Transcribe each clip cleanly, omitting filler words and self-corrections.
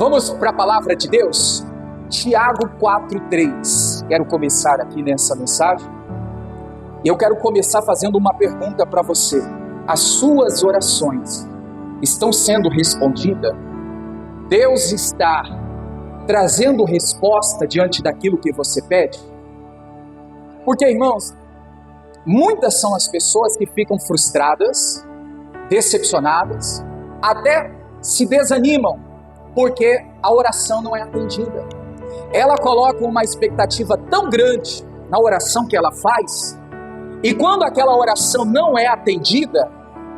Vamos para a palavra de Deus? Tiago 4:3. Quero começar aqui nessa mensagem. E eu quero começar fazendo uma pergunta para você. As suas orações estão sendo respondidas? Deus está trazendo resposta diante daquilo que você pede? Porque, irmãos, muitas são as pessoas que ficam frustradas, decepcionadas, até se desanimam, porque a oração não é atendida. Ela coloca uma expectativa tão grande na oração que ela faz, e quando aquela oração não é atendida,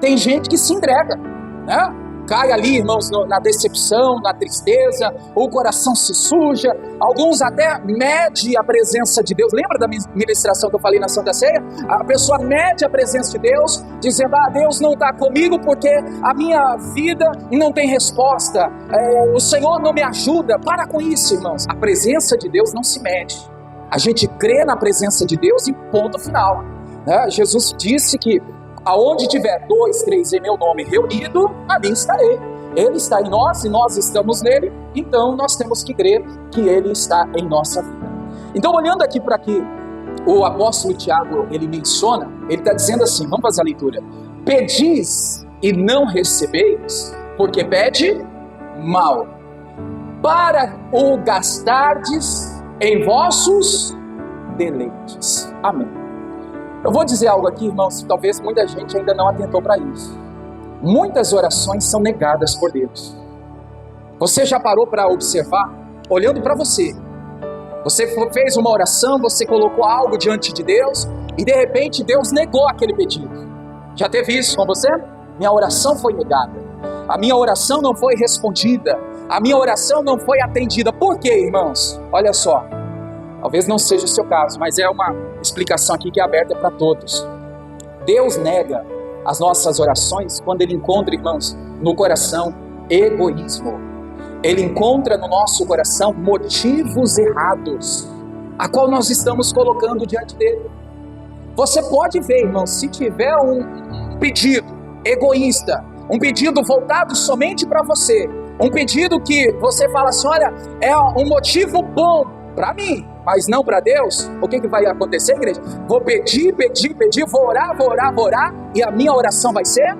tem gente que se entrega, né? Cai ali, irmãos, na decepção, na tristeza, o coração se suja, alguns até medem a presença de Deus. Lembra da ministração que eu falei na Santa Ceia? A pessoa mede a presença de Deus, dizendo, Deus não está comigo porque a minha vida não tem resposta, o Senhor não me ajuda. Para com isso, irmãos. A presença de Deus não se mede. A gente crê na presença de Deus e ponto final, né? Jesus disse que aonde tiver 2, 3 em meu nome reunido, ali estarei. Ele está em nós e nós estamos nele, então nós temos que crer que ele está em nossa vida. Então, olhando aqui para que o apóstolo Tiago, ele menciona, ele está dizendo assim, vamos fazer a leitura. Pedis e não recebeis, porque pede mal, para o gastardes em vossos deleites. Amém. Eu vou dizer algo aqui, irmãos, talvez muita gente ainda não atentou para isso. Muitas orações são negadas por Deus. Você já parou para observar, olhando para você? Você fez uma oração, você colocou algo diante de Deus, e de repente Deus negou aquele pedido. Já teve isso com você? Minha oração foi negada. A minha oração não foi respondida. A minha oração não foi atendida. Por quê, irmãos? Olha só. Talvez não seja o seu caso, mas é uma explicação aqui que é aberta para todos. Deus nega as nossas orações quando Ele encontra, irmãos, no coração egoísmo. Ele encontra no nosso coração motivos errados, a qual nós estamos colocando diante dEle. Você pode ver, irmãos, se tiver um pedido egoísta, um pedido voltado somente para você, um pedido que você fala assim, olha, é um motivo bom para mim, mas não para Deus, o que vai acontecer, igreja? Vou pedir, vou orar, e a minha oração vai ser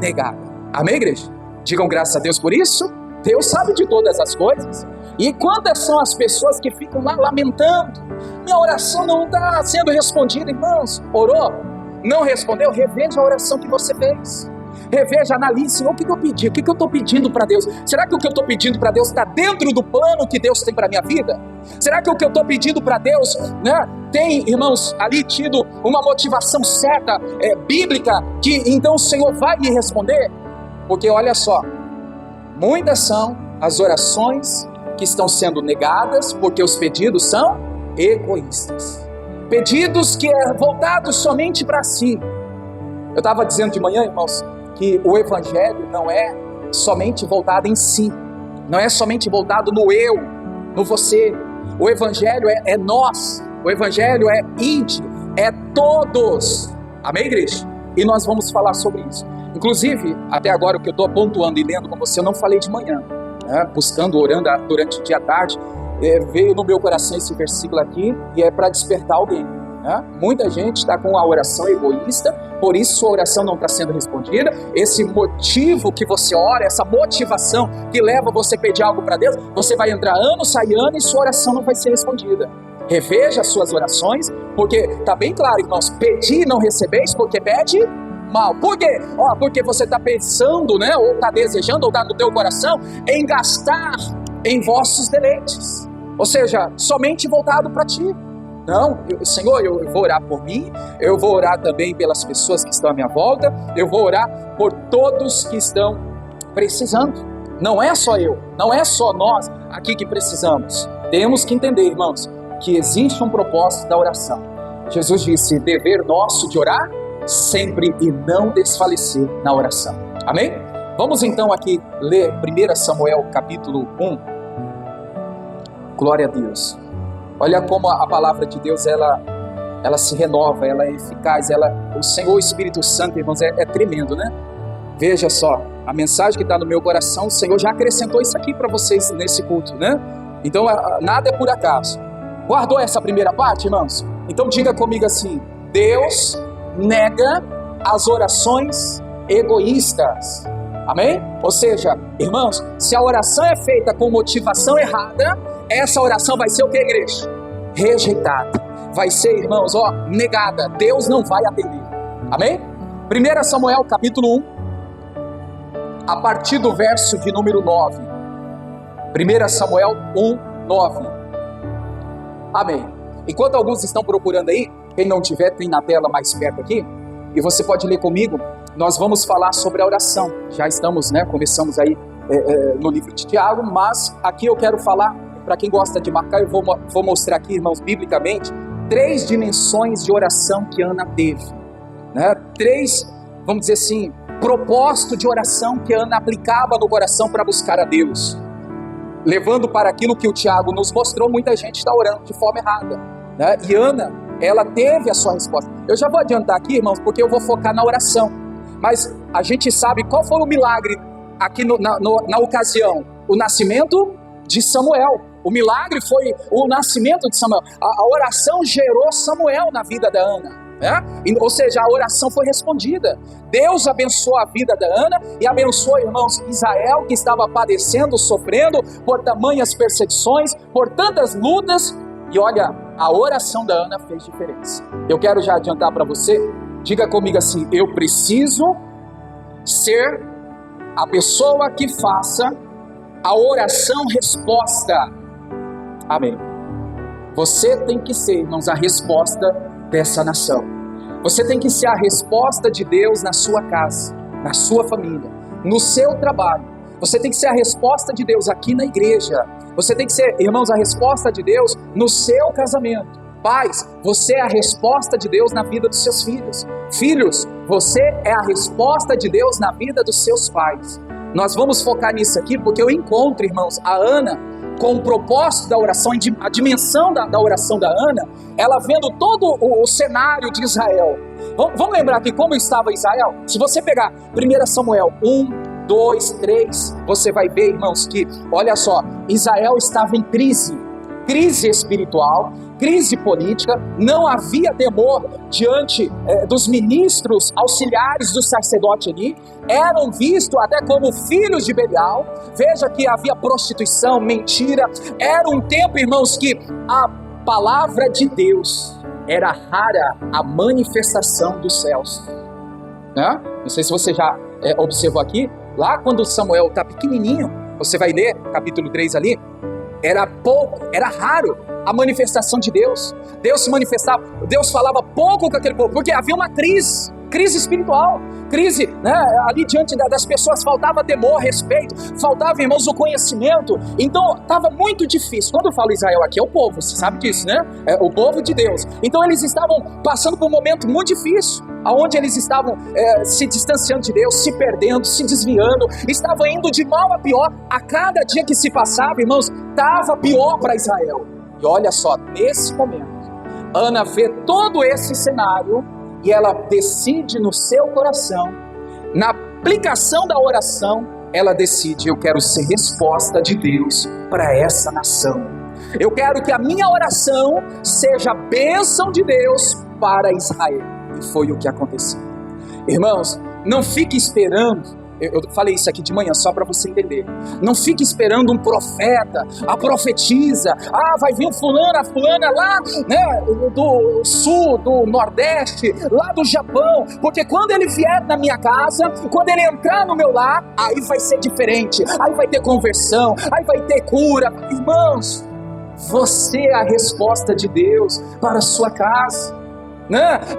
negada. Amém, igreja? Digam graças a Deus por isso. Deus sabe de todas as coisas. E quantas são as pessoas que ficam lá lamentando? Minha oração não está sendo respondida, irmãos. Orou? Não respondeu? Reveja a oração que você fez. Reveja, analise, o que eu pedi, o que eu estou pedindo para Deus? Será que o que eu estou pedindo para Deus está dentro do plano que Deus tem para a minha vida? Será que o que eu estou pedindo para Deus, né, tem, irmãos, ali tido uma motivação certa, bíblica, que então o Senhor vai me responder? Porque olha só, muitas são as orações que estão sendo negadas porque os pedidos são egoístas. Pedidos que é voltados somente para si. Eu estava dizendo de manhã, irmãos, que o evangelho não é somente voltado em si, não é somente voltado no eu, no você. O evangelho é nós, o evangelho é ide, é todos. Amém, igreja? E nós vamos falar sobre isso. Inclusive, até agora o que eu estou pontuando e lendo com você, eu não falei de manhã, né? Buscando, orando durante o dia à tarde, veio no meu coração esse versículo aqui, e é para despertar alguém. Muita gente está com a oração egoísta, por isso sua oração não está sendo respondida. Esse motivo que você ora, essa motivação que leva você a pedir algo para Deus, você vai entrar ano, sair ano e sua oração não vai ser respondida. Reveja as suas orações, porque está bem claro, irmãos, pedir e não recebeis, porque pede mal. Por quê? Porque você está pensando, né, ou está desejando, ou está no teu coração, em gastar em vossos deleites, ou seja, somente voltado para ti. Não, Senhor, eu vou orar por mim, eu vou orar também pelas pessoas que estão à minha volta, eu vou orar por todos que estão precisando. Não é só eu, não é só nós aqui que precisamos. Temos que entender, irmãos, que existe um propósito da oração. Jesus disse, dever nosso de orar sempre e não desfalecer na oração. Amém? Vamos então aqui ler 1 Samuel capítulo 1. Glória a Deus. Olha como a palavra de Deus, ela se renova, ela é eficaz, o Senhor, o Espírito Santo, irmãos, é tremendo, né? Veja só, a mensagem que está no meu coração, o Senhor já acrescentou isso aqui para vocês nesse culto, né? Então, nada é por acaso. Guardou essa primeira parte, irmãos? Então diga comigo assim: Deus nega as orações egoístas. Amém? Ou seja, irmãos, se a oração é feita com motivação errada, essa oração vai ser o que, igreja? Rejeitada. Vai ser, irmãos, negada. Deus não vai atender. Amém? 1 Samuel capítulo 1, a partir do verso de número 9. 1 Samuel 1, 9. Amém. Enquanto alguns estão procurando aí, quem não tiver, tem na tela mais perto aqui, e você pode ler comigo. Nós vamos falar sobre a oração. Já estamos, começamos aí no livro de Tiago, mas aqui eu quero falar, para quem gosta de marcar, eu vou mostrar aqui, irmãos, biblicamente, 3 dimensões de oração que Ana teve, 3, vamos dizer assim, propósito de oração que Ana aplicava no coração para buscar a Deus, levando para aquilo que o Tiago nos mostrou. Muita gente está orando de forma errada, e Ana, ela teve a sua resposta. Eu já vou adiantar aqui, irmãos, porque eu vou focar na oração, mas a gente sabe qual foi o milagre aqui na ocasião: o nascimento de Samuel. O milagre foi o nascimento de Samuel. A oração gerou Samuel na vida da Ana, ou seja, a oração foi respondida. Deus abençoou a vida da Ana e abençoou, irmãos, Israel, que estava padecendo, sofrendo por tamanhas perseguições, por tantas lutas. E olha, a oração da Ana fez diferença. Eu quero já adiantar para você. Diga comigo assim: eu preciso ser a pessoa que faça a oração resposta. Amém. Você tem que ser, irmãos, a resposta dessa nação. Você tem que ser a resposta de Deus na sua casa, na sua família, no seu trabalho. Você tem que ser a resposta de Deus aqui na igreja. Você tem que ser, irmãos, a resposta de Deus no seu casamento. Pais, você é a resposta de Deus na vida dos seus filhos. Filhos, você é a resposta de Deus na vida dos seus pais. Nós vamos focar nisso aqui, porque eu encontro, irmãos, a Ana com o propósito da oração, a dimensão da oração da Ana, ela vendo todo o cenário de Israel. Vamos lembrar aqui como estava Israel? Se você pegar 1 Samuel 1, 2, 3, você vai ver, irmãos, que, olha só, Israel estava em crise espiritual, crise política. Não havia temor diante dos ministros auxiliares do sacerdote ali, eram vistos até como filhos de Belial. Veja que havia prostituição, mentira. Era um tempo, irmãos, que a palavra de Deus era rara, a manifestação dos céus, Não sei se você já observou aqui, lá quando Samuel está pequenininho, você vai ler capítulo 3 ali, era pouco, era raro a manifestação de Deus. Deus se manifestava, Deus falava pouco com aquele povo, porque havia uma crise espiritual, ali diante das pessoas. Faltava temor, respeito, faltava, irmãos, o conhecimento. Então estava muito difícil. Quando eu falo Israel aqui, é o povo, você sabe disso, É o povo de Deus. Então eles estavam passando por um momento muito difícil, onde eles estavam se distanciando de Deus, se perdendo, se desviando, estavam indo de mal a pior. A cada dia que se passava, irmãos, estava pior para Israel. E olha só, nesse momento, Ana vê todo esse cenário e ela decide no seu coração, na aplicação da oração, ela decide: eu quero ser resposta de Deus para essa nação. Eu quero que a minha oração seja bênção de Deus para Israel. E foi o que aconteceu. Irmãos, não fique esperando. Eu falei isso aqui de manhã só para você entender. Não fique esperando um profeta, a profetisa. Vai vir um fulano, a fulana lá, do sul, do nordeste, lá do Japão. Porque quando ele vier na minha casa, quando ele entrar no meu lar, aí vai ser diferente. Aí vai ter conversão, aí vai ter cura. Irmãos, você é a resposta de Deus para a sua casa.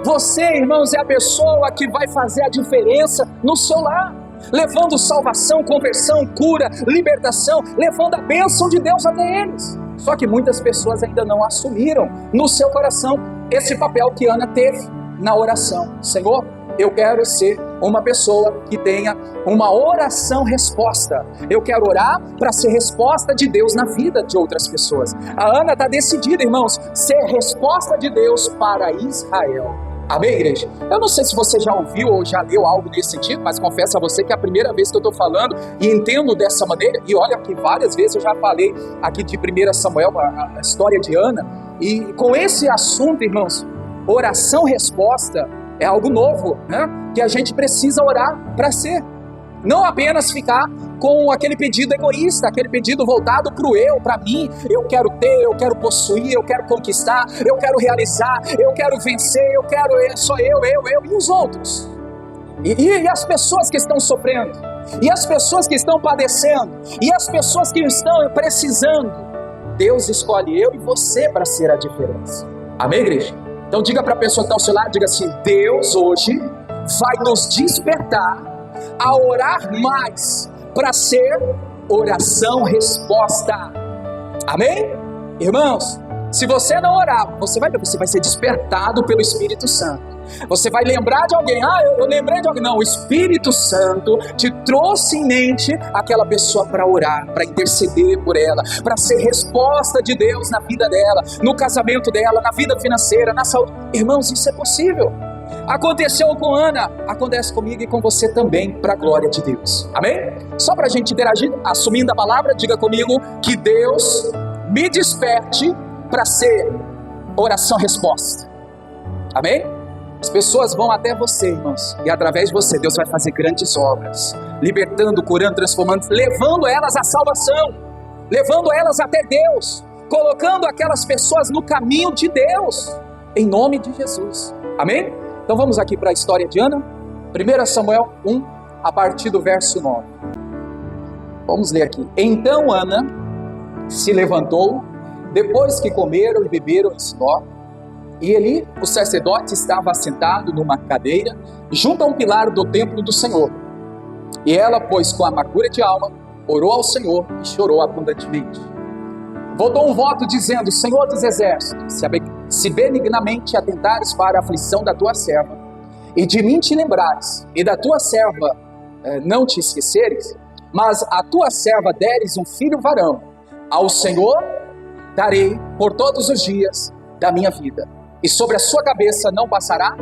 Você, irmãos, é a pessoa que vai fazer a diferença no seu lar, levando salvação, conversão, cura, libertação, levando a bênção de Deus até eles. Só que muitas pessoas ainda não assumiram no seu coração esse papel que Ana teve na oração. Senhor, eu quero ser uma pessoa que tenha uma oração resposta. Eu quero orar para ser resposta de Deus na vida de outras pessoas. A Ana está decidida, irmãos, ser resposta de Deus para Israel. Amém, igreja? Eu não sei se você já ouviu ou já leu algo nesse sentido, mas confesso a você que é a primeira vez que eu estou falando e entendo dessa maneira. E olha que várias vezes eu já falei aqui de 1 Samuel, a história de Ana. E com esse assunto, irmãos, oração-resposta é algo novo, né? Que a gente precisa orar para ser. Não apenas ficar com aquele pedido egoísta, aquele pedido voltado para o eu, para mim. Eu quero ter, eu quero possuir, eu quero conquistar, eu quero realizar, eu quero vencer, eu quero só eu e os outros. E as pessoas que estão sofrendo, e as pessoas que estão padecendo, e as pessoas que estão precisando. Deus escolhe eu e você para ser a diferença. Amém, igreja? Então diga para a pessoa que está ao seu lado, diga assim: Deus hoje vai nos despertar a orar mais para ser oração-resposta. Amém? Irmãos, se você não orar, você vai ser despertado pelo Espírito Santo. Você vai lembrar de alguém. Eu lembrei de alguém. Não, o Espírito Santo te trouxe em mente aquela pessoa para orar, para interceder por ela, para ser resposta de Deus na vida dela, no casamento dela, na vida financeira, na saúde. Irmãos, isso é possível. Aconteceu com Ana, acontece comigo e com você também, para a glória de Deus. Amém? Só para a gente interagir, assumindo a palavra, diga comigo: que Deus me desperte para ser oração-resposta. Amém? As pessoas vão até você, irmãos, e através de você Deus vai fazer grandes obras, libertando, curando, transformando, levando elas à salvação, levando elas até Deus, colocando aquelas pessoas no caminho de Deus, em nome de Jesus. Amém? Então vamos aqui para a história de Ana, 1 Samuel 1, a partir do verso 9. Vamos ler aqui. Então Ana se levantou, depois que comeram e beberam em Siló, e Eli, o sacerdote, estava assentado numa cadeira, junto a um pilar do templo do Senhor. E ela, pois com amargura de alma, orou ao Senhor e chorou abundantemente. Voltou um voto dizendo: Senhor dos exércitos, se benignamente atentares para a aflição da tua serva, e de mim te lembrares, e da tua serva não te esqueceres, mas a tua serva deres um filho varão, ao Senhor darei por todos os dias da minha vida, e sobre a sua cabeça não passará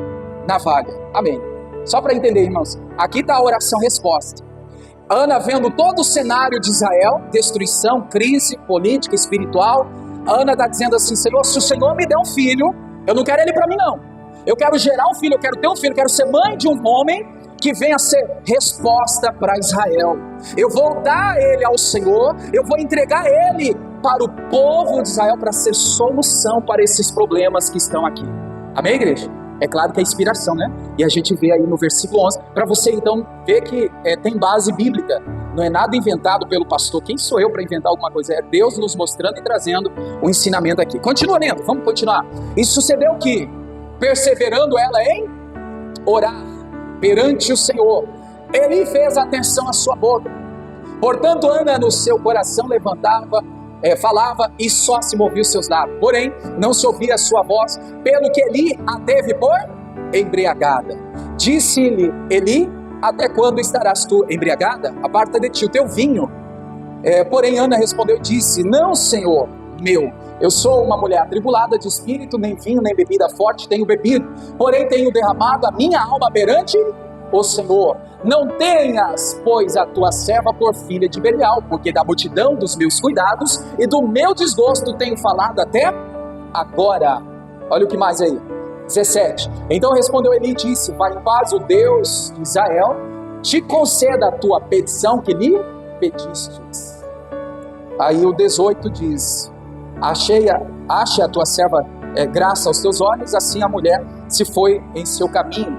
navalha. Amém. Só para entender, irmãos, aqui está a oração-resposta. Ana vendo todo o cenário de Israel, destruição, crise política, espiritual. Ana está dizendo assim: Senhor, se o Senhor me der um filho, eu não quero ele para mim não. Eu quero gerar um filho, eu quero ter um filho, eu quero ser mãe de um homem que venha ser resposta para Israel. Eu vou dar ele ao Senhor, eu vou entregar ele para o povo de Israel para ser solução para esses problemas que estão aqui. Amém, igreja? É claro que é inspiração, né? E a gente vê aí no versículo 11, para você então ver que tem base bíblica. Não é nada inventado pelo pastor. Quem sou eu para inventar alguma coisa? É Deus nos mostrando e trazendo o ensinamento aqui. Continua lendo, vamos continuar. E sucedeu que, perseverando ela em orar perante o Senhor, Eli fez atenção à sua boca. Portanto, Ana no seu coração falava e só se movia os seus lábios. Porém, não se ouvia a sua voz, pelo que Eli a teve por embriagada. Disse-lhe Eli: até quando estarás tu embriagada? Aparta de ti o teu vinho. Porém, Ana respondeu e disse: não, Senhor meu, eu sou uma mulher atribulada de espírito, nem vinho, nem bebida forte tenho bebido, porém tenho derramado a minha alma perante o Senhor. Não tenhas, pois, a tua serva por filha de Belial, porque da multidão dos meus cuidados e do meu desgosto tenho falado até agora. Olha o que mais aí, 17. Então respondeu Eli e disse: vai em paz, o Deus de Israel te conceda a tua petição que lhe pedistes. Aí o 18 diz: ache a tua serva graça aos teus olhos. Assim a mulher se foi em seu caminho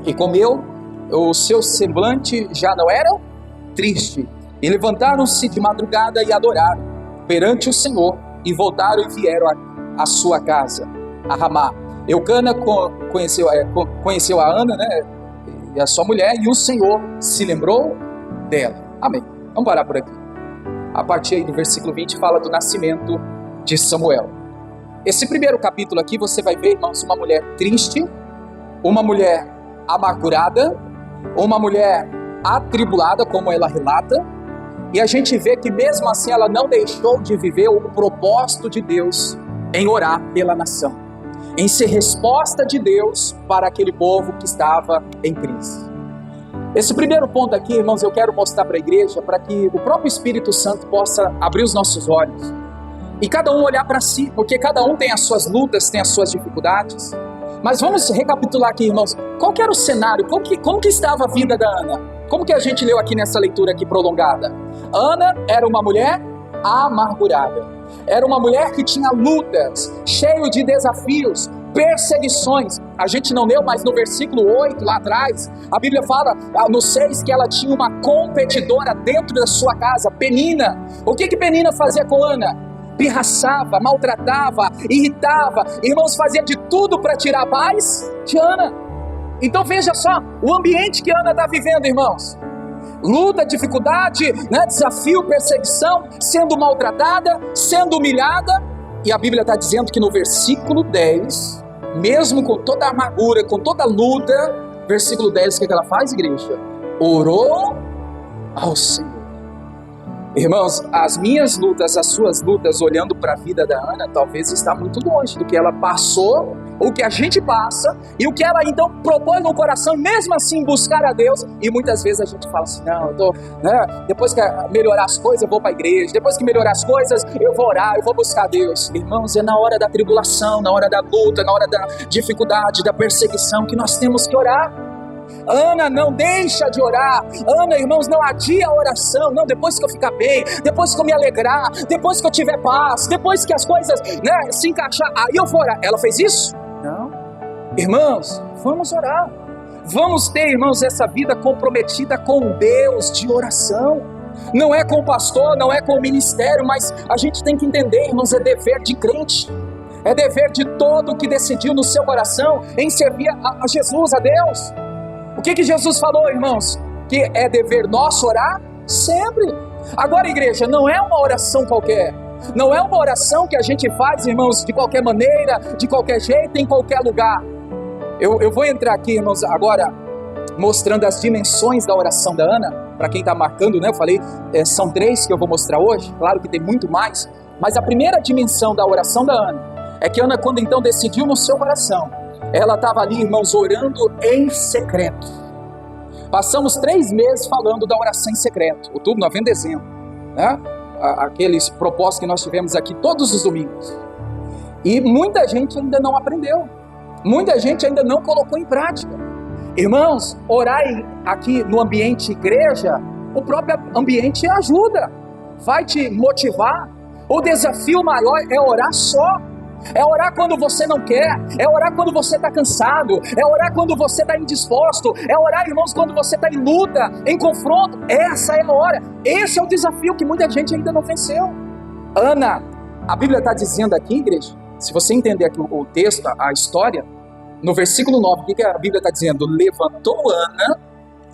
e comeu. O seu semblante já não era triste. E levantaram-se de madrugada e adoraram perante o Senhor, e voltaram e vieram à sua casa, a Ramá. Eucana conheceu a Ana, né, e a sua mulher, e o Senhor se lembrou dela. Amém. Vamos parar por aqui. A partir aí do versículo 20 fala do nascimento de Samuel. Esse primeiro capítulo aqui você vai ver, irmãos, uma mulher triste, uma mulher amargurada, uma mulher atribulada, como ela relata, e a gente vê que mesmo assim ela não deixou de viver o propósito de Deus em orar pela nação. em ser resposta de Deus para aquele povo que estava em crise. Esse primeiro ponto aqui, irmãos, eu quero mostrar para a igreja, para que o próprio Espírito Santo possa abrir os nossos olhos e cada um olhar para si, porque cada um tem as suas lutas, tem as suas dificuldades. Mas vamos recapitular aqui, irmãos, qual que era o cenário, como que estava a vida da Ana? Como que a gente leu aqui nessa leitura aqui prolongada? Ana era uma mulher amargurada, era uma mulher que tinha lutas, cheio de desafios, perseguições. A gente não leu, mas no versículo 8 lá atrás, a Bíblia fala no 6 que ela tinha uma competidora dentro da sua casa, Penina. O que Penina fazia com Ana? Pirraçava, maltratava, irritava, irmãos, fazia de tudo para tirar a paz de Ana. Então veja só o ambiente que Ana está vivendo, irmãos. Luta, dificuldade, desafio, perseguição, sendo maltratada, sendo humilhada. E a Bíblia está dizendo que no versículo 10, mesmo com toda a amargura, com toda a luta, versículo 10, o que ela faz, igreja? Orou ao Senhor. Irmãos, as minhas lutas, as suas lutas, olhando para a vida da Ana, talvez está muito longe do que ela passou, o que a gente passa, e o que ela então propõe no coração, mesmo assim buscar a Deus. E muitas vezes a gente fala assim, não, depois que melhorar as coisas eu vou para a igreja, depois que melhorar as coisas eu vou orar, eu vou buscar a Deus. Irmãos, é na hora da tribulação, na hora da luta, na hora da dificuldade, da perseguição que nós temos que orar. Ana não deixa de orar. Ana, irmãos, não adia a oração. Não, depois que eu ficar bem, depois que eu me alegrar, depois que eu tiver paz, depois que as coisas se encaixar, aí eu vou orar. Ela fez isso? Não. Irmãos, vamos orar. Vamos ter, irmãos, essa vida comprometida com Deus de oração. Não é com o pastor, não é com o ministério, mas a gente tem que entender, irmãos, é dever de crente. É dever de todo que decidiu no seu coração em servir a Jesus, a Deus. O que Jesus falou, irmãos? Que é dever nosso orar sempre. Agora, igreja, não é uma oração qualquer. Não é uma oração que a gente faz, irmãos, de qualquer maneira, de qualquer jeito, em qualquer lugar. Eu vou entrar aqui, irmãos, agora mostrando as dimensões da oração da Ana. Para quem está marcando, eu falei, são 3 que eu vou mostrar hoje. Claro que tem muito mais. Mas a primeira dimensão da oração da Ana é que Ana, quando então decidiu no seu coração, ela estava ali, irmãos, orando em secreto. Passamos 3 meses falando da oração em secreto, outubro, novembro, dezembro, aqueles propósitos que nós tivemos aqui todos os domingos. E muita gente ainda não aprendeu, muita gente ainda não colocou em prática. Irmãos, orar aqui no ambiente igreja, o próprio ambiente ajuda, vai te motivar. O desafio maior é orar só. É orar quando você não quer, é orar quando você está cansado, é orar quando você está indisposto, é orar, irmãos, quando você está em luta, em confronto. Essa é a hora, esse é o desafio que muita gente ainda não venceu. Ana, a Bíblia está dizendo aqui, igreja, se você entender aqui o texto, a história, no versículo 9, o que a Bíblia está dizendo? Levantou Ana,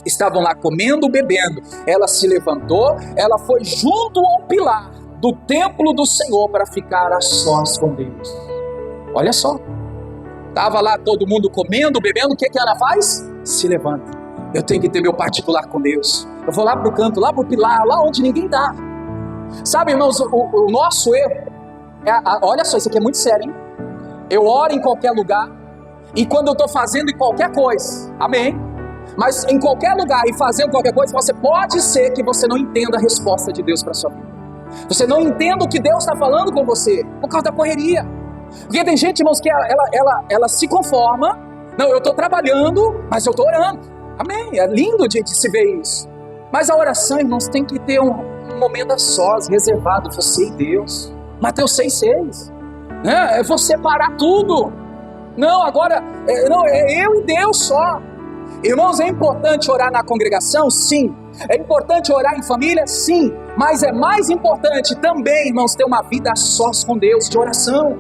estavam lá comendo, bebendo, ela se levantou, ela foi junto ao pilar do templo do Senhor para ficar a sós com Deus. Olha só, estava lá todo mundo comendo, bebendo, o que ela faz? Se levanta. Eu tenho que ter meu particular com Deus. Eu vou lá para o canto, lá para o pilar, lá onde ninguém está. Sabe, irmãos, o nosso erro, olha só, isso aqui é muito sério, hein? Eu oro em qualquer lugar, e quando eu estou fazendo em qualquer coisa, amém? Mas em qualquer lugar e fazendo qualquer coisa, você pode ser que você não entenda a resposta de Deus para a sua vida. Você não entende o que Deus está falando com você, por causa da correria. Porque tem gente, irmãos, que ela se conforma. Não, eu estou trabalhando, mas eu estou orando. Amém, é lindo de se ver isso. Mas a oração, irmãos, tem que ter um momento a sós, reservado, você e Deus. Mateus 6,6. É você parar tudo. Não, agora, é eu e Deus só. Irmãos, é importante orar na congregação? Sim. É importante orar em família? Sim. Mas é mais importante também, irmãos, ter uma vida a sós com Deus, de oração.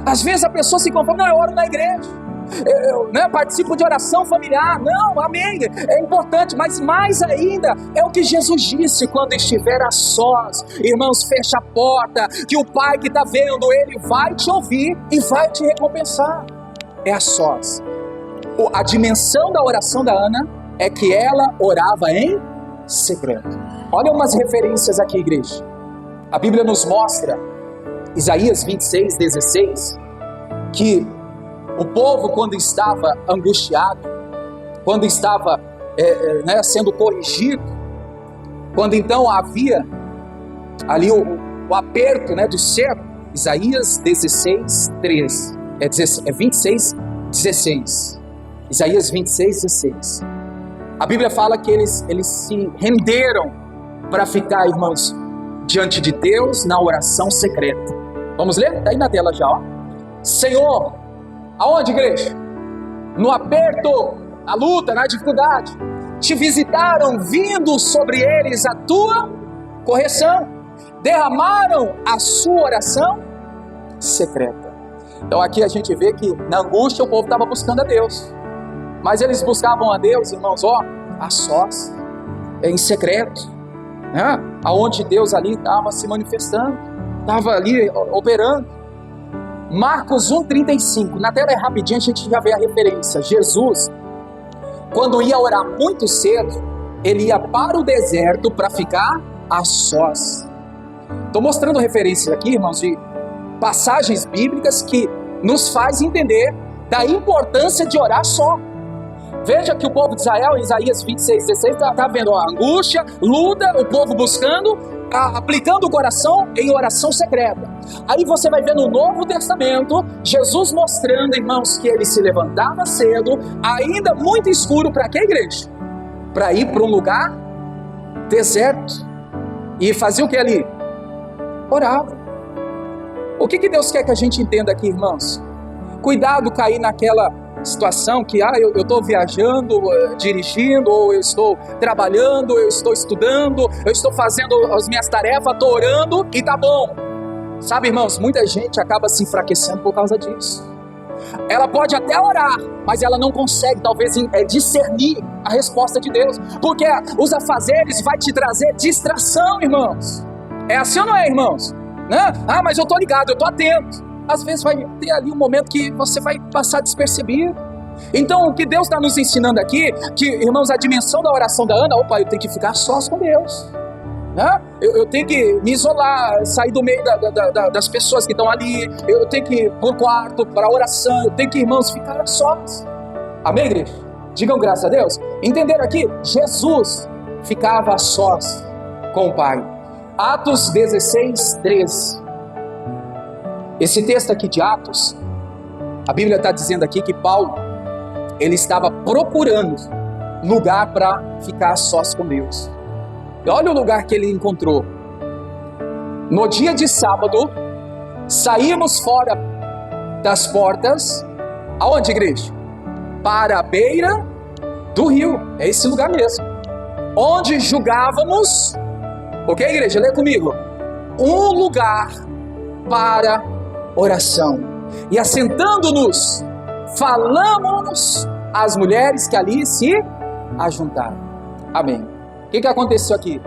Às vezes a pessoa se conforma, não, eu oro na igreja, eu participo de oração familiar. Não, amém, é importante, mas mais ainda é o que Jesus disse: quando estiver a sós, irmãos, fecha a porta, que o Pai que está vendo, Ele vai te ouvir e vai te recompensar. É a sós. A dimensão da oração da Ana é que ela orava em secreto. Olha umas referências aqui, igreja. A Bíblia nos mostra, Isaías 26:16, que O povo, quando estava angustiado, quando estava sendo corrigido, quando então havia ali o aperto do cerco, Isaías 16, 13, 26, 16, Isaías 26, 16, a Bíblia fala que eles se renderam para ficar, irmãos, diante de Deus na oração secreta. Vamos ler? Está aí na tela já, ó. Senhor, aonde, igreja? No aperto, na luta, na dificuldade, te visitaram, vindo sobre eles a tua correção, derramaram a sua oração secreta. Então aqui a gente vê que na angústia o povo estava buscando a Deus, mas eles buscavam a Deus, irmãos, a sós, em secreto, aonde Deus ali estava se manifestando, estava ali operando. Marcos 1,35, na tela é rapidinho, a gente já vê a referência. Jesus, quando ia orar muito cedo, ele ia para o deserto para ficar a sós. Estou mostrando referências aqui, irmãos, de passagens bíblicas que nos faz entender da importância de orar só. Veja que o povo de Israel, em Isaías 26, 16, está vendo a angústia, luta, o povo buscando, aplicando o coração em oração secreta. Aí você vai ver no Novo Testamento, Jesus mostrando, irmãos, que ele se levantava cedo, ainda muito escuro, para quê, igreja? Para ir para um lugar deserto. E fazia o que ali? Orava. O que Deus quer que a gente entenda aqui, irmãos? Cuidado cair naquela situação que eu estou viajando, dirigindo, ou eu estou trabalhando, eu estou estudando, eu estou fazendo as minhas tarefas, estou orando e tá bom. Sabe, irmãos, muita gente acaba se enfraquecendo por causa disso. Ela pode até orar, mas ela não consegue talvez discernir a resposta de Deus, porque os afazeres vai te trazer distração, irmãos. É assim ou não é, irmãos? Mas eu estou ligado, eu estou atento. Às vezes vai ter ali um momento que você vai passar despercebido. Então o que Deus está nos ensinando aqui, que, irmãos, a dimensão da oração da Ana, eu tenho que ficar sós com Deus, eu tenho que me isolar, sair do meio das pessoas que estão ali, eu tenho que ir para o quarto, para a oração, eu tenho que, irmãos, ficar a sós. Amém, igreja? Digam graças a Deus. Entenderam aqui? Jesus ficava a sós com o Pai. Atos 16, 13. Esse texto aqui de Atos, a Bíblia está dizendo aqui que Paulo, ele estava procurando lugar para ficar a sós com Deus. E olha o lugar que ele encontrou. No dia de sábado, saímos fora das portas, aonde, igreja? Para a beira do rio, é esse lugar mesmo, onde julgávamos, ok, igreja? Lê comigo. Um lugar para oração. E assentando-nos, falamos às mulheres que ali se ajuntaram. Amém. O que aconteceu aqui?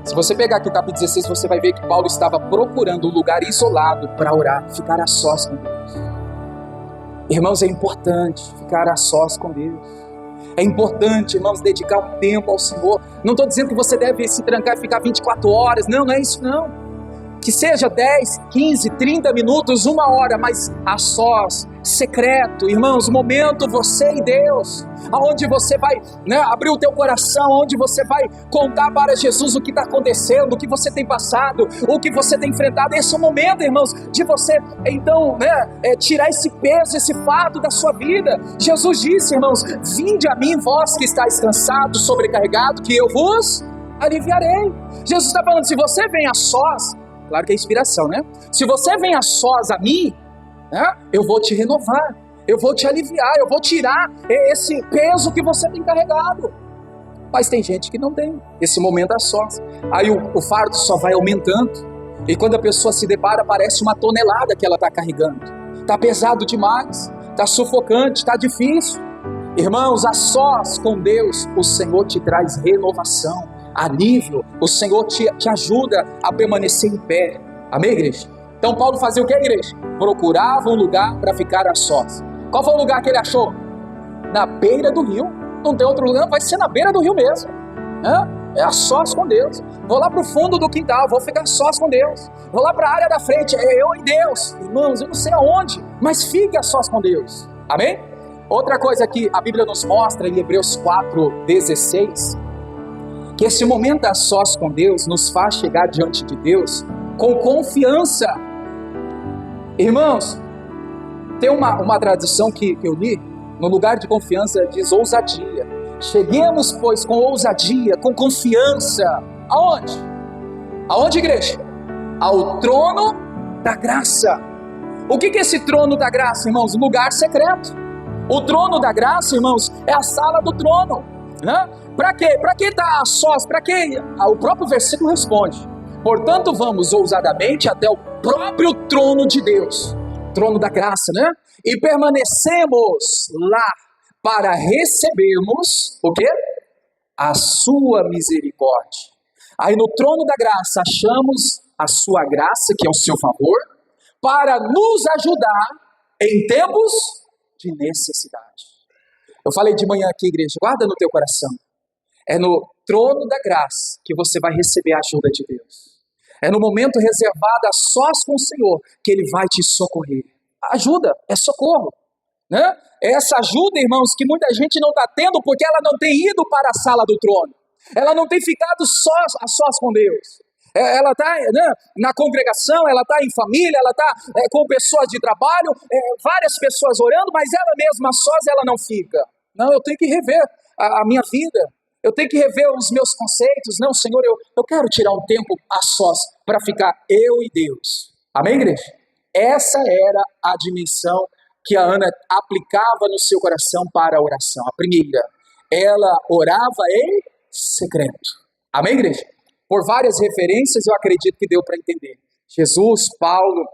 Se você pegar aqui o capítulo 16, você vai ver que Paulo estava procurando um lugar isolado para orar, ficar a sós com Deus. Irmãos, é importante ficar a sós com Deus. É importante, irmãos, dedicar um tempo ao Senhor. Não estou dizendo que você deve se trancar e ficar 24 horas. Não é isso não. Que seja 10, 15, 30 minutos, 1 hora, mas a sós, secreto, irmãos, momento você e Deus, aonde você vai abrir o teu coração, onde você vai contar para Jesus o que está acontecendo, o que você tem passado, o que você tem enfrentado. Esse é o momento, irmãos, de você então tirar esse peso, esse fardo da sua vida. Jesus disse, irmãos, vinde a mim, vós que estáis cansados, sobrecarregados, que eu vos aliviarei. Jesus está falando, se você vem a sós, claro que é inspiração, se você vem a sós a mim, eu vou te renovar, eu vou te aliviar, eu vou tirar esse peso que você tem carregado. Mas tem gente que não tem esse momento a sós. Aí o fardo só vai aumentando, e quando a pessoa se depara, parece uma tonelada que ela está carregando. Está pesado demais, está sufocante, está difícil. Irmãos, a sós com Deus, o Senhor te traz renovação, alívio, o Senhor te ajuda a permanecer em pé. Amém, igreja? Então Paulo fazia o que, igreja? Procurava um lugar para ficar a sós. Qual foi o lugar que ele achou? Na beira do rio. Não tem outro lugar, vai ser na beira do rio mesmo. É a sós com Deus. Vou lá para o fundo do quintal, vou ficar sós com Deus. Vou lá para a área da frente, é eu e Deus. Irmãos, eu não sei aonde, mas fique a sós com Deus. Amém? Outra coisa que a Bíblia nos mostra em Hebreus 4:16, que esse momento a sós com Deus nos faz chegar diante de Deus com confiança. Irmãos, tem uma tradição que eu li, no lugar de confiança diz ousadia. Cheguemos, pois, com ousadia, com confiança. Aonde? Aonde, igreja? Ao trono da graça. O que é esse trono da graça, irmãos? Lugar secreto. O trono da graça, irmãos, é a sala do trono, né? Para quê? Para que está a sós? Para que? O próprio versículo responde: portanto, vamos ousadamente até o próprio trono de Deus, trono da graça, né? E permanecemos lá para recebermos o quê? A sua misericórdia. Aí no trono da graça achamos a sua graça, que é o seu favor, para nos ajudar em tempos de necessidade. Eu falei de manhã aqui, igreja, guarda no teu coração. É no trono da graça que você vai receber a ajuda de Deus. É no momento reservado a sós com o Senhor que Ele vai te socorrer. Ajuda, é socorro, né? É essa ajuda, irmãos, que muita gente não está tendo porque ela não tem ido para a sala do trono. Ela não tem ficado a sós com Deus. Ela está, né, na congregação, ela está em família, ela está com pessoas de trabalho, várias pessoas orando, mas ela mesma sós ela não fica. Não, eu tenho que rever a minha vida, eu tenho que rever os meus conceitos. Não, Senhor, eu quero tirar um tempo a sós para ficar eu e Deus. Amém, igreja? Essa era a dimensão que a Ana aplicava no seu coração para a oração. A primeira, ela orava em secreto. Amém, igreja? Por várias referências, eu acredito que deu para entender. Jesus, Paulo,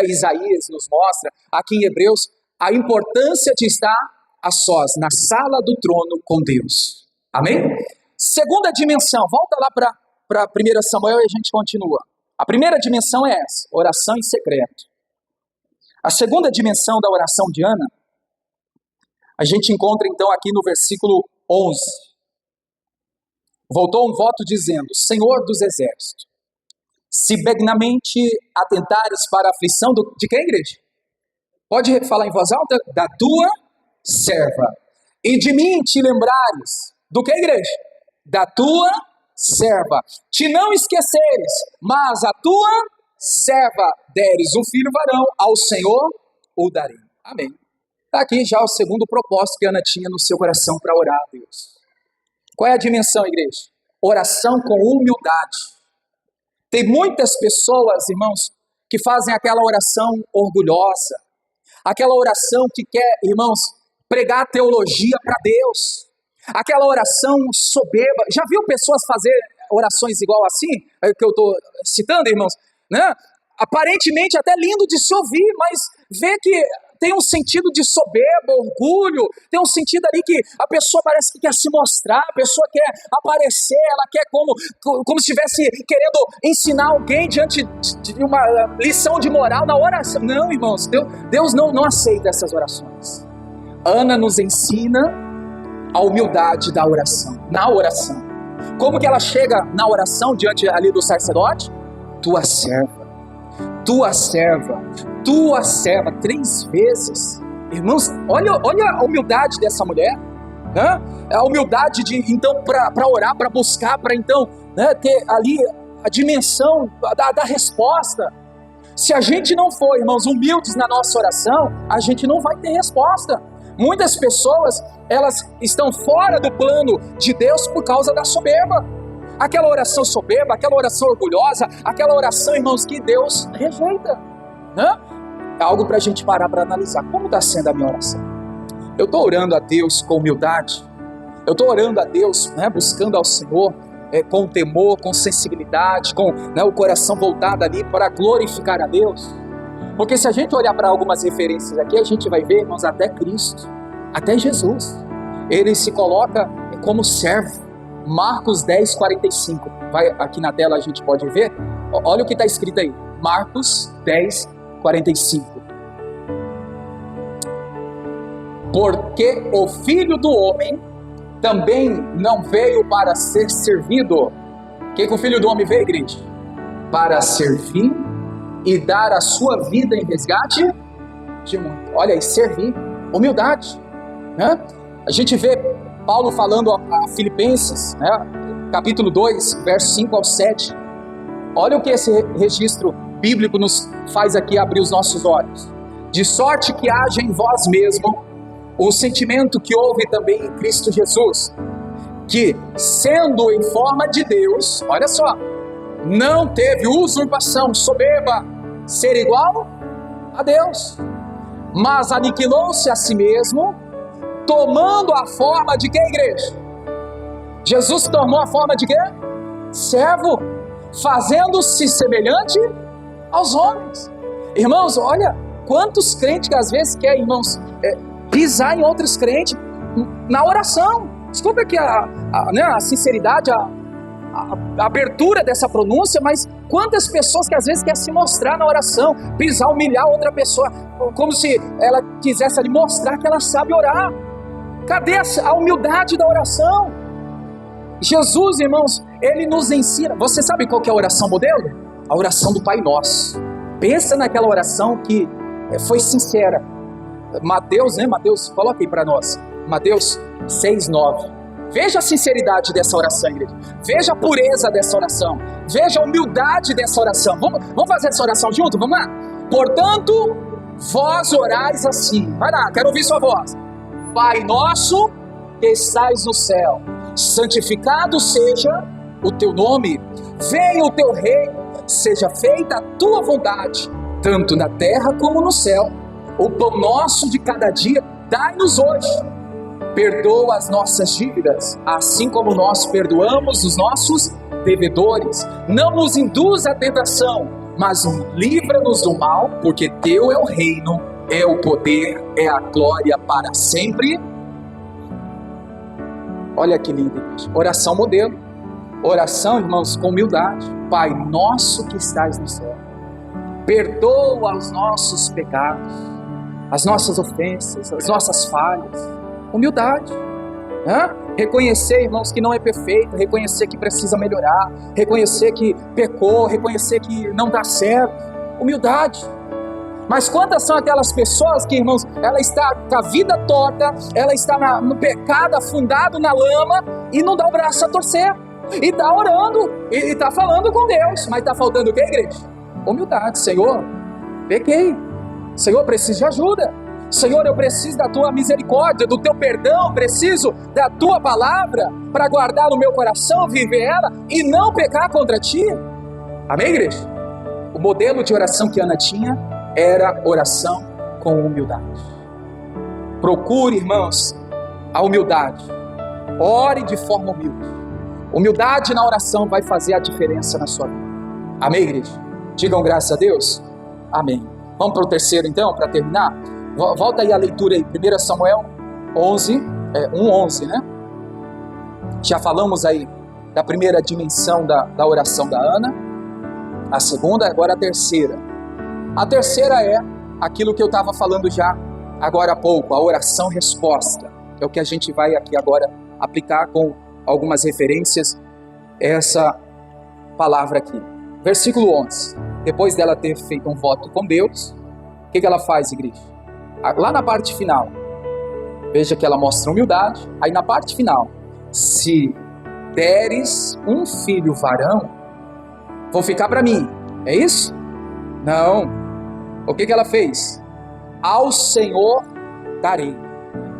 Isaías nos mostra, aqui em Hebreus, a importância de estar a sós, na sala do trono com Deus. Amém? Segunda dimensão, volta lá para 1 Samuel e a gente continua. A primeira dimensão é essa, oração em secreto. A segunda dimensão da oração de Ana, a gente encontra então aqui no versículo 11. Voltou um voto dizendo: Senhor dos exércitos, se benignamente atentares para a aflição de quem, igreja? Pode falar em voz alta? Da tua serva. E de mim te lembrares. Do que, igreja? Da tua serva. Te não esqueceres, mas a tua serva deres um filho varão, ao Senhor o darei. Amém. Está aqui já o segundo propósito que Ana tinha no seu coração para orar a Deus. Qual é a dimensão, igreja? Oração com humildade. Tem muitas pessoas, irmãos, que fazem aquela oração orgulhosa, aquela oração que quer, irmãos, pregar teologia para Deus, aquela oração soberba. Já viu pessoas fazer orações igual assim, que eu estou citando, irmãos? Né? Aparentemente até lindo de se ouvir, mas vê que tem um sentido de soberba, orgulho, tem um sentido ali que a pessoa parece que quer se mostrar, a pessoa quer aparecer, ela quer como se estivesse querendo ensinar alguém diante de uma lição de moral na oração. Não, irmãos, Deus não aceita essas orações. Ana nos ensina a humildade da oração, na oração. Como que ela chega na oração diante ali do sacerdote? Tua serva, tua serva, tua serva, 3 vezes. Irmãos, olha a humildade dessa mulher, né? A humildade de, então, para orar, para buscar, para então, né, ter ali a dimensão da resposta. Se a gente não for, irmãos, humildes na nossa oração, a gente não vai ter resposta. Muitas pessoas, elas estão fora do plano de Deus por causa da soberba. Aquela oração soberba, aquela oração orgulhosa, aquela oração, irmãos, que Deus rejeita, né? É algo para a gente parar para analisar. Como está sendo a minha oração? Eu estou orando a Deus com humildade? Eu estou orando a Deus, né, buscando ao Senhor com temor, com sensibilidade, com, né, o coração voltado ali para glorificar a Deus? Porque se a gente olhar para algumas referências aqui, a gente vai ver, irmãos, até Cristo, até Jesus. Ele se coloca como servo. Marcos 10, 45. Vai aqui na tela, a gente pode ver. Olha o que está escrito aí. Marcos 10, 45. Porque o Filho do Homem também não veio para ser servido. O que o Filho do Homem veio, igreja? Para servir e dar a sua vida em resgate de muito. Olha aí, servir. Humildade, né? A gente vê Paulo falando a Filipenses, né? Capítulo 2, versos 5 ao 7. Olha o que esse registro bíblico nos faz aqui abrir os nossos olhos. De sorte que haja em vós mesmo o sentimento que houve também em Cristo Jesus, que, sendo em forma de Deus, olha só, não teve usurpação, soberba, ser igual a Deus, mas aniquilou-se a si mesmo, tomando a forma de que, igreja? Jesus tomou a forma de quê? Servo, fazendo-se semelhante aos homens. Irmãos, olha quantos crentes que às vezes querem, irmãos, pisar em outros crentes na oração. Desculpa aqui a sinceridade, a abertura dessa pronúncia, mas quantas pessoas que às vezes querem se mostrar na oração, pisar, humilhar outra pessoa, como se ela quisesse ali mostrar que ela sabe orar. Cadê a humildade da oração? Jesus, irmãos, ele nos ensina. Você sabe qual que é a oração modelo? A oração do Pai Nosso. Pensa naquela oração que foi sincera. Mateus, né? Mateus, coloca aí para nós. Mateus 6:9. Veja a sinceridade dessa oração, igreja. Veja a pureza dessa oração. Veja a humildade dessa oração. Vamos fazer essa oração junto? Vamos lá? Portanto, vós orais assim. Vai lá, quero ouvir sua voz. Pai nosso que estais no céu, santificado seja o teu nome. Venha o teu reino. Seja feita a tua vontade, tanto na terra como no céu. O pão nosso de cada dia dai-nos hoje. Perdoa as nossas dívidas, assim como nós perdoamos os nossos devedores. Não nos induz à tentação, mas livra-nos do mal, porque teu é o reino, é o poder, é a glória para sempre. Olha que lindo, gente. Oração modelo. Oração, irmãos, com humildade. Pai nosso que estás no céu, perdoa os nossos pecados, as nossas ofensas, as nossas falhas. Humildade, né? Reconhecer, irmãos, que não é perfeito, reconhecer que precisa melhorar, reconhecer que pecou, reconhecer que não dá certo. Humildade. Mas quantas são aquelas pessoas que, irmãos, ela está com a vida torta, ela está no pecado, afundado na lama e não dá o braço a torcer, e está orando, e está falando com Deus, mas está faltando o que, igreja? Humildade. Senhor, pequei, Senhor, preciso de ajuda. Senhor, eu preciso da tua misericórdia, do teu perdão, preciso da tua palavra para guardar no meu coração, viver ela e não pecar contra ti. Amém, igreja? O modelo de oração que Ana tinha era oração com humildade. Procure, irmãos, a humildade. Ore de forma humilde. Humildade na oração vai fazer a diferença na sua vida. Amém, igreja? Digam graças a Deus. Amém. Vamos para o terceiro então, para terminar? Volta aí a leitura aí, 1 Samuel 1:11, né? Já falamos aí da primeira dimensão da oração da Ana, a segunda, agora a terceira. A terceira é aquilo que eu estava falando já agora há pouco, a oração-resposta. É o que a gente vai aqui agora aplicar com algumas referências, essa palavra aqui. Versículo 11, depois dela ter feito um voto com Deus, o que ela faz, igreja? Lá na parte final, veja que ela mostra humildade. Aí na parte final, se deres um filho varão, vou ficar para mim, é isso? Não. O que ela fez? Ao Senhor darei.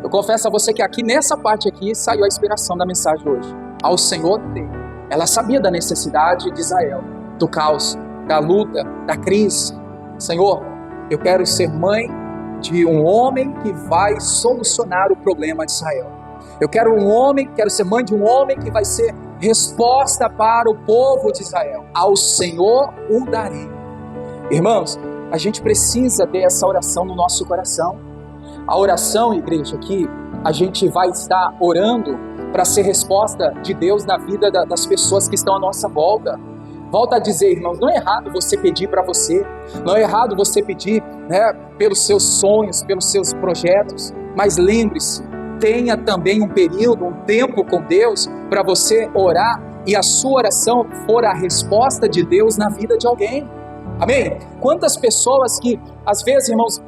Eu confesso a você que aqui nessa parte aqui saiu a inspiração da mensagem hoje. Ao Senhor darei. Ela sabia da necessidade de Israel, do caos, da luta, da crise. Senhor, eu quero ser mãe de um homem que vai solucionar o problema de Israel. Eu quero ser mãe de um homem que vai ser resposta para o povo de Israel. Ao Senhor o darei. Irmãos, a gente precisa ter essa oração no nosso coração. A oração, igreja, que a gente vai estar orando para ser resposta de Deus na vida das pessoas que estão à nossa volta. Volto a dizer, irmãos, não é errado você pedir para você, não é errado você pedir, né, pelos seus sonhos, pelos seus projetos, mas lembre-se, tenha também um período, um tempo com Deus para você orar e a sua oração for a resposta de Deus na vida de alguém. Amém? Quantas pessoas que, às vezes, irmãos,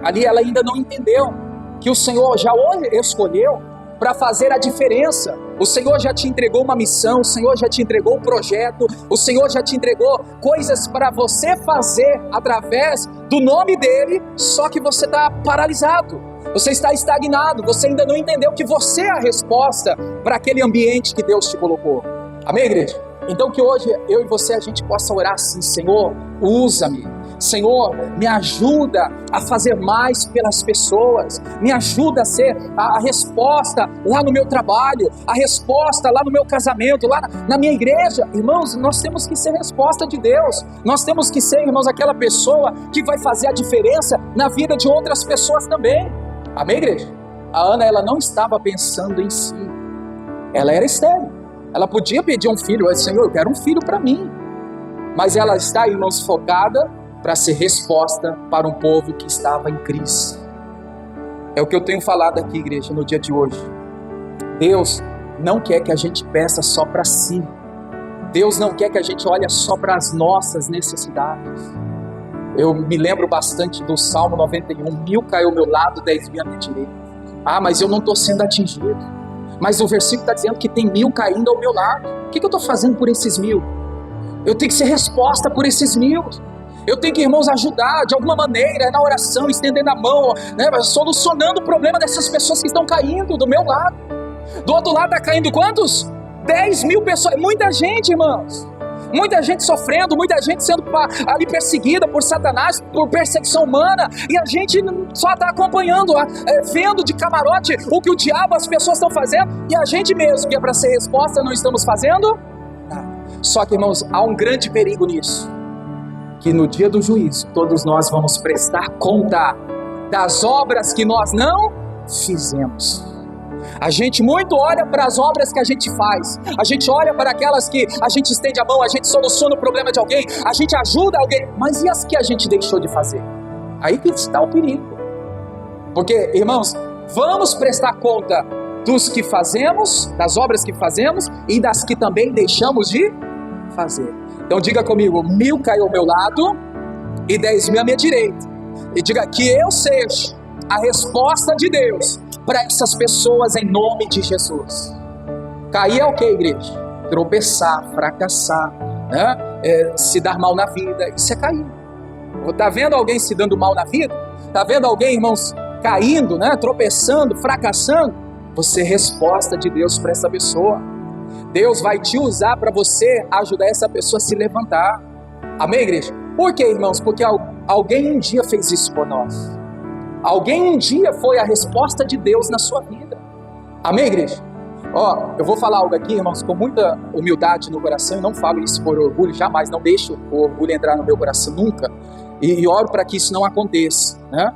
ali ela ainda não entendeu, que o Senhor já hoje escolheu para fazer a diferença. O Senhor já te entregou uma missão, o Senhor já te entregou um projeto, o Senhor já te entregou coisas para você fazer através do nome dEle, só que você está paralisado, você está estagnado, você ainda não entendeu que você é a resposta para aquele ambiente que Deus te colocou. Amém, igreja? Então que hoje eu e você a gente possa orar assim: Senhor, usa-me. Senhor, me ajuda a fazer mais pelas pessoas, me ajuda a ser a resposta lá no meu trabalho, a resposta lá no meu casamento, lá na minha igreja. Irmãos, nós temos que ser resposta de Deus, nós temos que ser, irmãos, aquela pessoa que vai fazer a diferença na vida de outras pessoas também. Amém, igreja? A Ana, ela não estava pensando em si, ela era estéril, ela podia pedir um filho, Senhor, eu quero um filho para mim, mas ela está, irmãos, focada para ser resposta para um povo que estava em crise. É o que eu tenho falado aqui, igreja, no dia de hoje. Deus não quer que a gente peça só para si. Deus não quer que a gente olhe só para as nossas necessidades. Eu me lembro bastante do Salmo 91, 1000 caiu ao meu lado, 10.000 à minha direita. Ah, mas eu não estou sendo atingido. Mas o versículo está dizendo que tem 1000 caindo ao meu lado. O que eu estou fazendo por esses 1000? Eu tenho que ser resposta por esses 1000. Eu tenho que, irmãos, ajudar de alguma maneira, na oração, estendendo a mão, né, solucionando o problema dessas pessoas que estão caindo do meu lado. Do outro lado está caindo quantos? 10.000 pessoas, muita gente, irmãos. Muita gente sofrendo, muita gente sendo ali perseguida por Satanás, por perseguição humana, e a gente só está acompanhando, vendo de camarote o que o diabo, as pessoas estão fazendo, e a gente mesmo, que é para ser resposta, não estamos fazendo nada. Só que, irmãos, há um grande perigo nisso, que no dia do juízo, todos nós vamos prestar conta das obras que nós não fizemos. A gente muito olha para as obras que a gente faz, a gente olha para aquelas que a gente estende a mão, a gente soluciona o problema de alguém, a gente ajuda alguém, mas e as que a gente deixou de fazer? Aí que está o perigo. Porque, irmãos, vamos prestar conta dos que fazemos, das obras que fazemos e das que também deixamos de fazer. Então diga comigo: 1000 caiu ao meu lado e 10.000 à minha direita. E diga que eu seja a resposta de Deus para essas pessoas em nome de Jesus. Cair é o que, igreja? Tropeçar, fracassar, né? Se dar mal na vida, isso é cair. Está vendo alguém se dando mal na vida? Está vendo alguém, irmãos, caindo, né? Tropeçando, fracassando? Você é resposta de Deus para essa pessoa. Deus vai te usar para você ajudar essa pessoa a se levantar. Amém, igreja? Por quê, irmãos? Porque alguém um dia fez isso por nós. Alguém um dia foi a resposta de Deus na sua vida. Amém, igreja? Eu vou falar algo aqui, irmãos, com muita humildade no coração, e não falo isso por orgulho, jamais, não deixo o orgulho entrar no meu coração, nunca. E oro para que isso não aconteça, né?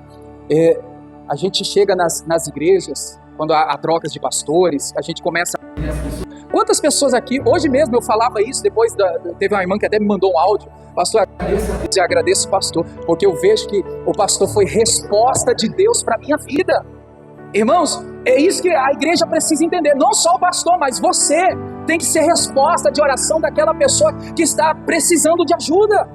A gente chega nas igrejas, quando há trocas de pastores, a gente começa a... Quantas pessoas aqui, hoje mesmo eu falava isso, depois teve uma irmã que até me mandou um áudio: pastor, eu agradeço o pastor, porque eu vejo que o pastor foi resposta de Deus para a minha vida. Irmãos, é isso que a igreja precisa entender, não só o pastor, mas você tem que ser resposta de oração daquela pessoa que está precisando de ajuda,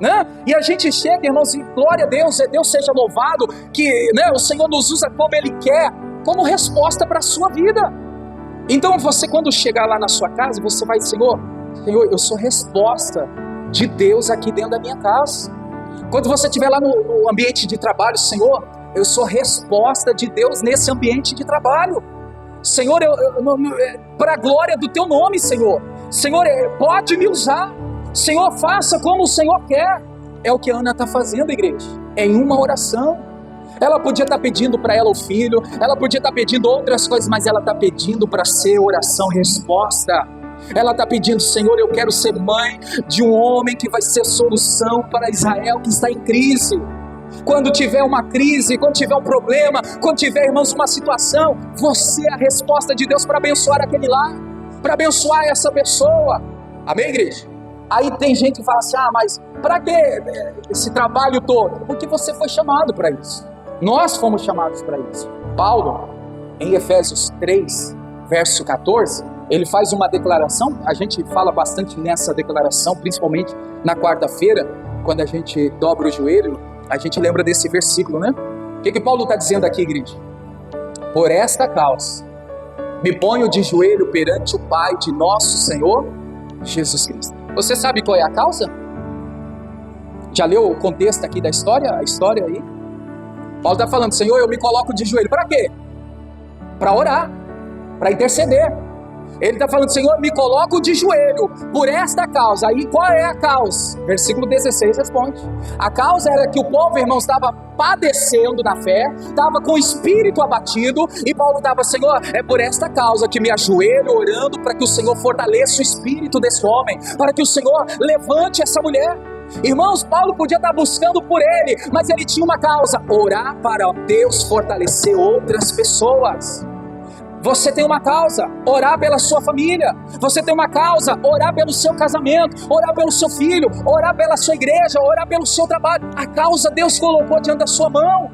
né? E a gente chega, irmãos, e glória a Deus, Deus seja louvado, que, né, o Senhor nos usa como Ele quer, como resposta para a sua vida. Então você, quando chegar lá na sua casa, você vai: Senhor, eu sou resposta de Deus aqui dentro da minha casa. Quando você estiver lá no ambiente de trabalho: Senhor, eu sou resposta de Deus nesse ambiente de trabalho. Senhor, para a glória do Teu nome, Senhor. Senhor, pode me usar. Senhor, faça como o Senhor quer. É o que a Ana está fazendo, igreja, em uma oração. Ela podia estar pedindo para ela o filho, ela podia estar pedindo outras coisas, mas ela está pedindo para ser oração resposta. Ela está pedindo: Senhor, eu quero ser mãe de um homem que vai ser solução para Israel que está em crise. Quando tiver uma crise, quando tiver um problema, quando tiver, irmãos, uma situação, você é a resposta de Deus para abençoar aquele lar, para abençoar essa pessoa. Amém, igreja? Aí tem gente que fala assim: mas para que esse trabalho todo? Porque você foi chamado para isso. Nós fomos chamados para isso. Paulo, em Efésios 3, verso 14, ele faz uma declaração. A gente fala bastante nessa declaração, principalmente na quarta-feira, quando a gente dobra o joelho, a gente lembra desse versículo, né? O que Paulo está dizendo aqui, igreja? Por esta causa, me ponho de joelho perante o Pai de nosso Senhor Jesus Cristo. Você sabe qual é a causa? Já leu o contexto aqui da história? A história aí? Paulo está falando, Senhor, eu me coloco de joelho. Para quê? Para orar, para interceder. Ele está falando, Senhor, me coloco de joelho por esta causa. Aí qual é a causa? Versículo 16 responde. A causa era que o povo, irmãos, estava padecendo na fé, estava com o espírito abatido, e Paulo estava, Senhor, é por esta causa que me ajoelho orando para que o Senhor fortaleça o espírito desse homem, para que o Senhor levante essa mulher. Irmãos, Paulo podia estar buscando por ele, mas ele tinha uma causa: orar para Deus fortalecer outras pessoas. Você tem uma causa, orar pela sua família. Você tem uma causa, orar pelo seu casamento, orar pelo seu filho, orar pela sua igreja, orar pelo seu trabalho. A causa Deus colocou diante da sua mão.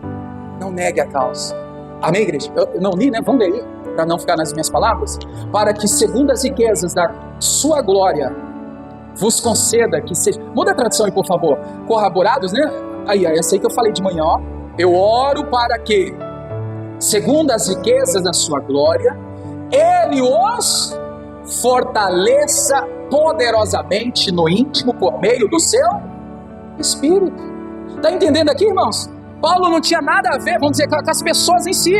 Não negue a causa. Amém, igreja? Eu não li, né? Vamos ler aí, para não ficar nas minhas palavras. Para que segundo as riquezas da sua glória vos conceda que seja... Muda a tradução aí, por favor. Corroborados, né? Aí, essa aí que eu falei de manhã, ó. Eu oro para que, segundo as riquezas da sua glória, Ele os fortaleça poderosamente no íntimo por meio do seu Espírito. Está entendendo aqui, irmãos? Paulo não tinha nada a ver, vamos dizer, com as pessoas em si.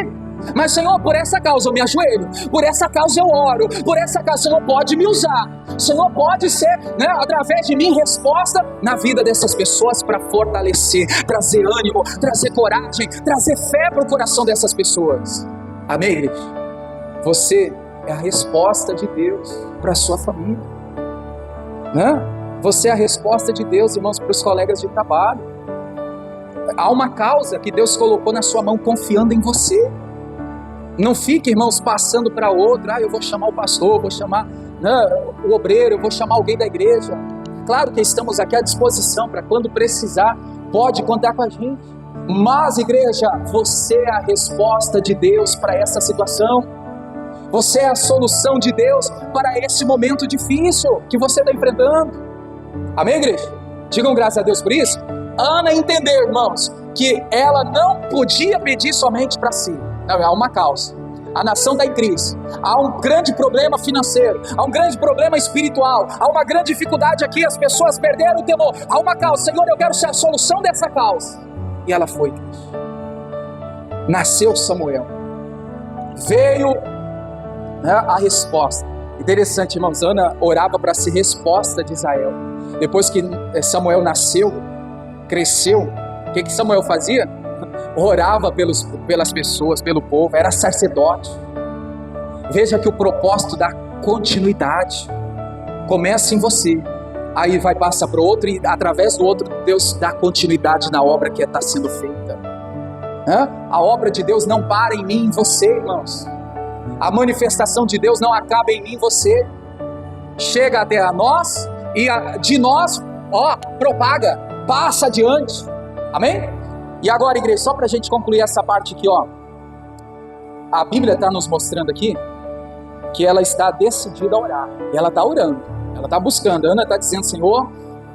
Mas, Senhor, por essa causa eu me ajoelho, por essa causa eu oro, por essa causa o Senhor pode me usar, o Senhor pode ser, né, através de mim, resposta na vida dessas pessoas para fortalecer, trazer ânimo, trazer coragem, trazer fé para o coração dessas pessoas. Amém, igreja? Você é a resposta de Deus para a sua família, né? Você é a resposta de Deus, irmãos, para os colegas de trabalho. Há uma causa que Deus colocou na sua mão, confiando em você. Não fique, irmãos, passando para outro. Eu vou chamar o pastor, vou chamar o obreiro, eu vou chamar alguém da igreja. Claro que estamos aqui à disposição para quando precisar, pode contar com a gente. Mas, igreja, você é a resposta de Deus para essa situação. Você é a solução de Deus para esse momento difícil que você está enfrentando. Amém, igreja? Digam graças a Deus por isso. Ana entendeu, irmãos, que ela não podia pedir somente para si. Não, há uma causa. A nação está em crise. Há um grande problema financeiro. Há um grande problema espiritual. Há uma grande dificuldade aqui. As pessoas perderam o temor. Há uma causa. Senhor, eu quero ser a solução dessa causa. E ela foi. Nasceu Samuel. Veio, né, a resposta. Interessante, irmãos. Ana orava para ser resposta de Israel. Depois que Samuel nasceu, cresceu, o que Samuel fazia? Orava pelas pessoas, pelo povo, era sacerdote. Veja que o propósito da continuidade começa em você, aí vai passar para o outro, e através do outro Deus dá continuidade na obra que está sendo feita. A obra de Deus não para em mim, em você, irmãos. A manifestação de Deus não acaba em mim, em você. Chega até a nós e de nós, propaga, passa adiante. Amém? E agora, igreja, só para a gente concluir essa parte aqui, a Bíblia está nos mostrando aqui que ela está decidida a orar. E ela está orando, ela está buscando. A Ana está dizendo, Senhor,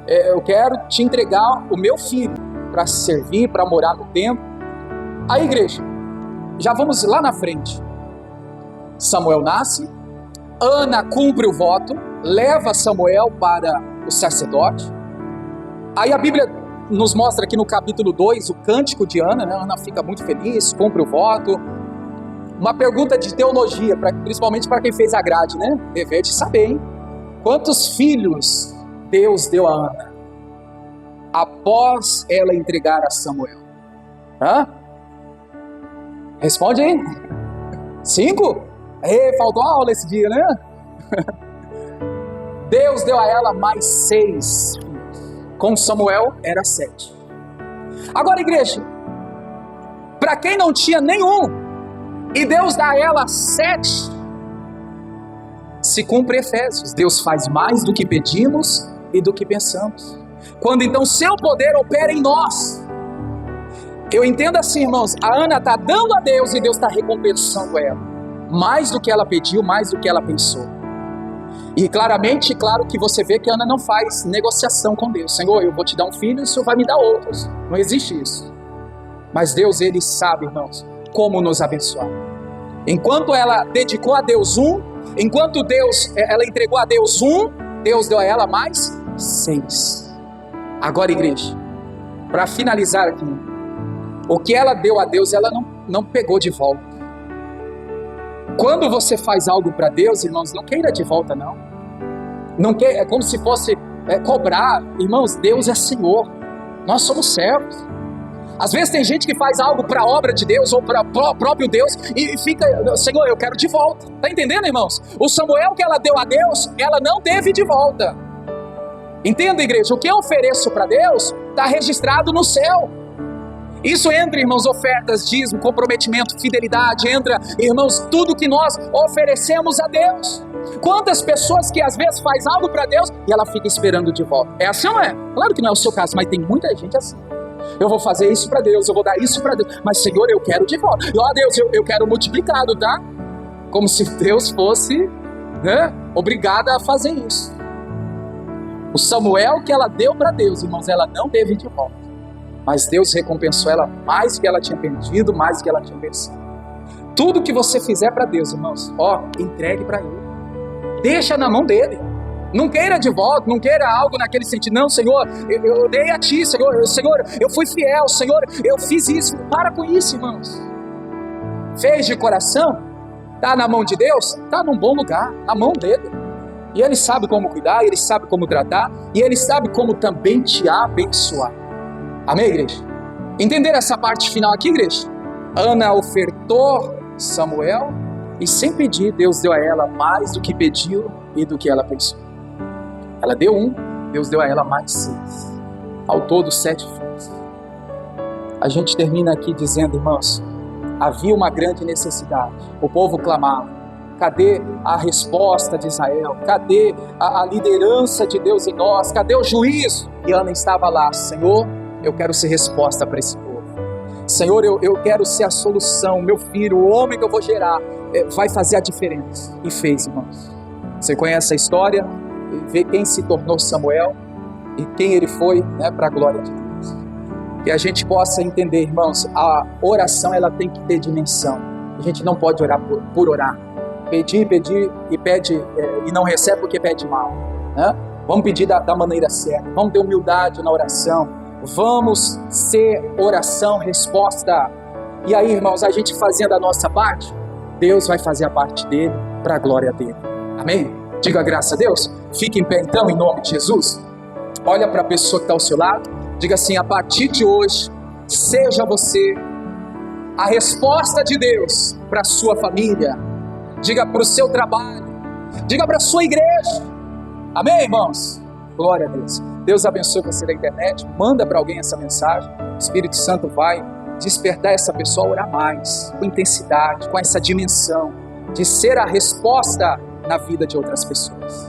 eu quero te entregar o meu filho para servir, para morar no templo. Aí, igreja, já vamos lá na frente. Samuel nasce, Ana cumpre o voto, leva Samuel para o sacerdote. Aí a Bíblia nos mostra aqui no capítulo 2 o cântico de Ana, né? Ana fica muito feliz, cumpre o voto. Uma pergunta de teologia, principalmente para quem fez a grade, né? Dever de saber, hein? Quantos filhos Deus deu a Ana após ela entregar a Samuel? Responde aí. 5? Faltou aula esse dia, né? Deus deu a ela mais 6 filhos. Com Samuel era 7. Agora, igreja, para quem não tinha nenhum, e Deus dá a ela 7, se cumpre Efésios. Deus faz mais do que pedimos e do que pensamos. Quando então seu poder opera em nós. Eu entendo assim, irmãos, a Ana está dando a Deus e Deus está recompensando ela. Mais do que ela pediu, mais do que ela pensou. E claramente, claro que você vê que Ana não faz negociação com Deus. Senhor, eu vou te dar um filho e o Senhor vai me dar outros. Não existe isso. Mas Deus, Ele sabe, irmãos, como nos abençoar. Enquanto ela dedicou a Deus enquanto ela entregou a Deus Deus deu a ela mais 6. Agora, igreja, para finalizar aqui, o que ela deu a Deus, ela não pegou de volta. Quando você faz algo para Deus, irmãos, não queira de volta, não. Não queira, é como se fosse cobrar. Irmãos, Deus é Senhor, nós somos servos. Às vezes tem gente que faz algo para a obra de Deus ou para o próprio Deus e fica, Senhor, eu quero de volta. Está entendendo, irmãos? O Samuel que ela deu a Deus, ela não teve de volta. Entenda, igreja, o que eu ofereço para Deus está registrado no céu. Isso entra, irmãos, ofertas, dízimo, comprometimento, fidelidade, entra, irmãos, tudo que nós oferecemos a Deus. Quantas pessoas que às vezes faz algo para Deus e ela fica esperando de volta. É assim ou não é? Claro que não é o seu caso, mas tem muita gente assim. Eu vou fazer isso para Deus, eu vou dar isso para Deus, mas Senhor, eu quero de volta. Ó Deus, eu quero multiplicado, tá? Como se Deus fosse, obrigado a fazer isso. O Samuel que ela deu para Deus, irmãos, ela não teve de volta. Mas Deus recompensou ela mais do que ela tinha pedido, mais do que ela tinha pensado. Tudo que você fizer para Deus, irmãos, entregue para Ele. Deixa na mão dele. Não queira de volta, não queira algo naquele sentido. Não, Senhor, eu dei a Ti, Senhor, eu fui fiel, Senhor, eu fiz isso. Para com isso, irmãos. Fez de coração, está na mão de Deus, está num bom lugar, na mão dele. E Ele sabe como cuidar, Ele sabe como tratar, e Ele sabe como também te abençoar. Amém, igreja? Entenderam essa parte final aqui, igreja? Ana ofertou Samuel e sem pedir, Deus deu a ela mais do que pediu e do que ela pensou. Ela deu Deus deu a ela mais 6. Ao todo 7 filhos. A gente termina aqui dizendo, irmãos, havia uma grande necessidade. O povo clamava. Cadê a resposta de Israel? Cadê a liderança de Deus em nós? Cadê o juízo? E Ana estava lá, Senhor, eu quero ser resposta para esse povo. Senhor, eu quero ser a solução. Meu filho, o homem que eu vou gerar, vai fazer a diferença. E fez, irmãos. Você conhece a história? Vê quem se tornou Samuel e quem ele foi, para a glória de Deus. Que a gente possa entender, irmãos, a oração ela tem que ter dimensão. A gente não pode orar por orar. Pedir e pede e não recebe porque pede mal. Vamos pedir da maneira certa. Vamos ter humildade na oração. Vamos ser oração, resposta. E aí, irmãos, a gente fazendo a nossa parte, Deus vai fazer a parte dele para a glória dele. Amém? Diga graças a Deus. Fique em pé então, em nome de Jesus. Olha para a pessoa que está ao seu lado. Diga assim, a partir de hoje, seja você a resposta de Deus para a sua família. Diga para o seu trabalho. Diga para a sua igreja. Amém, irmãos? Glória a Deus. Deus abençoe você na internet. Manda para alguém essa mensagem. O Espírito Santo vai despertar essa pessoa a orar mais, com intensidade, com essa dimensão de ser a resposta na vida de outras pessoas.